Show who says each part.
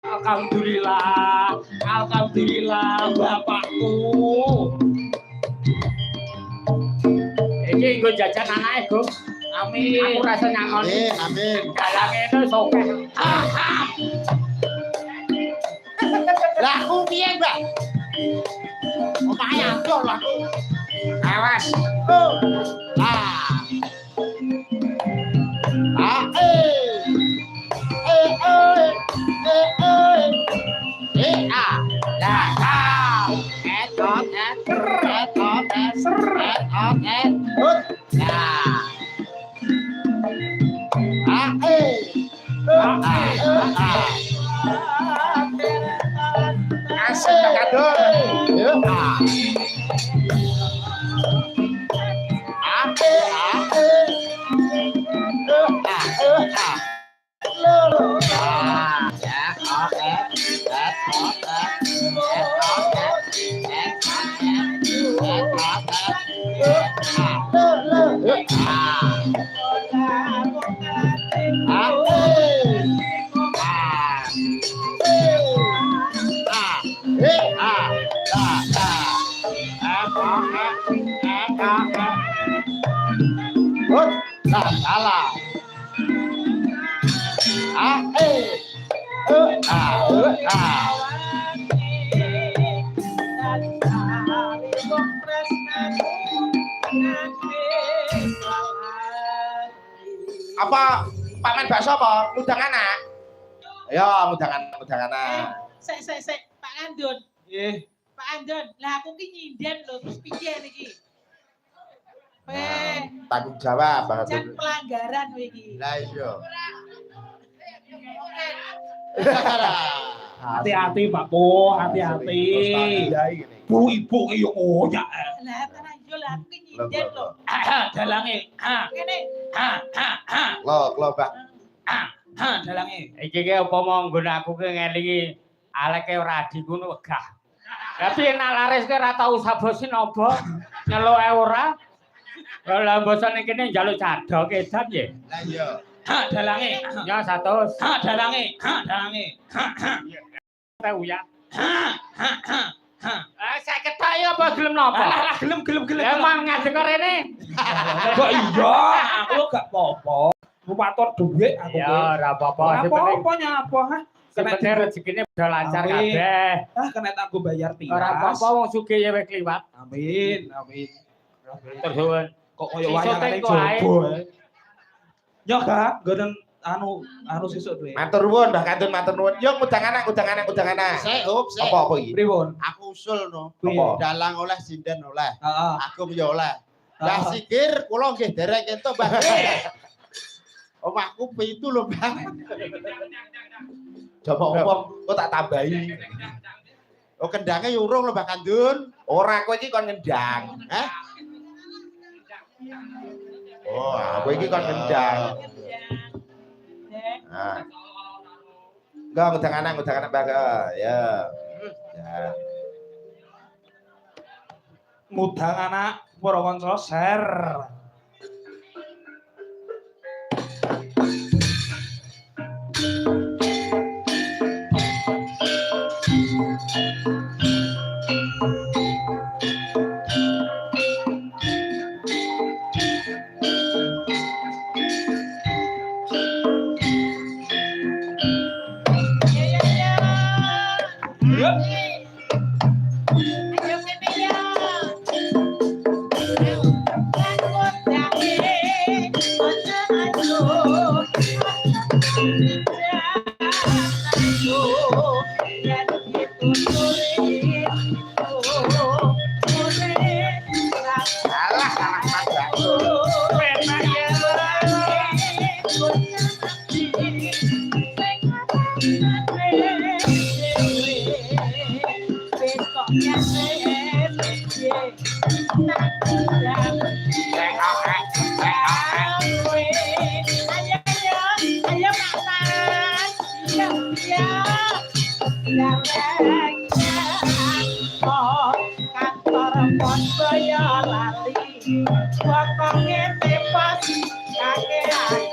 Speaker 1: Alhamdulillah, alhamdulillah bapakku. Iki nggo jajan anake, Gus. Amin. Aku rasa nyangoni.
Speaker 2: Amin.
Speaker 1: Dalange itu sokeh.
Speaker 2: Lah aku piye, Mbak? Omahe adoh lah aku.
Speaker 1: Awas.
Speaker 2: Ah. Asik kadol. Yo. Salah. Apa paman bakso apa? Ngundang anak? Ayo ngundang anak.
Speaker 3: Sek, Pak Andon.
Speaker 2: Nggih.
Speaker 3: Pak Andon, lah aku ki nyinden lho, terus piye niki?
Speaker 2: Tanggung jawab banget.
Speaker 3: Jan pelanggaran kowe iki.
Speaker 2: Lah iya.
Speaker 1: Hati-hati, Pak Po, hati-hati. Bu ibu ki yo ngoyak.
Speaker 3: Lah tenan yo lah aku ki nyinden lho.
Speaker 1: Dalange.
Speaker 3: Kene.
Speaker 2: Lo, Mbak.
Speaker 1: Dalange. Iki ki upama nggon aku ki ngelingi aleke ora adi ngono wegah. Tapi nek laris ki ora tau sabosin apa nyeluke ora. Lah bosone kene njaluk cadok edan ya.
Speaker 2: Lah iya.
Speaker 1: Dalange. Ya 100. Dalange. Tahu ya. Saya ketok ya apa gelem napa? Lah gelem. Emang ngadeg kok rene. Kok iya, aku gak apa-apa. Rupator dhuwit aku. Ya ora apa-apa. Apa nyapa ha? Kene rezekine udah lancar kabeh. Kena tak go bayar tias. Ora apa-apa wong sugih ya wis kliwat. Amin. Terus kok koyo wayangane jobo. Ya Kak, nggon anu sesuk duwe.
Speaker 2: Matur nuwun, Mbah Kantun matur nuwun. Yo ngundang anak.
Speaker 4: Sik.
Speaker 2: Apa iki?
Speaker 1: Pripun?
Speaker 4: Aku usul no.
Speaker 2: Apa?
Speaker 4: Dalang oleh, sinden oleh.
Speaker 1: Heeh.
Speaker 4: Aku yo oleh. Lah sikir kula nggih derek entuk, Mbah. Omahku 7 lho, Mbah.
Speaker 2: Coba kok tak tambahi.
Speaker 4: Oh kendange yo urung lho, Mbah Kandun.
Speaker 2: Ora kowe iki kon ngendang. Oh, kowe iki kon ngendang. Nah. Enggak ngundang anak Mbah. Ya.
Speaker 1: Ngundang anak para kanca share.
Speaker 3: Kantor pos boyo lali, potonge tepas kakek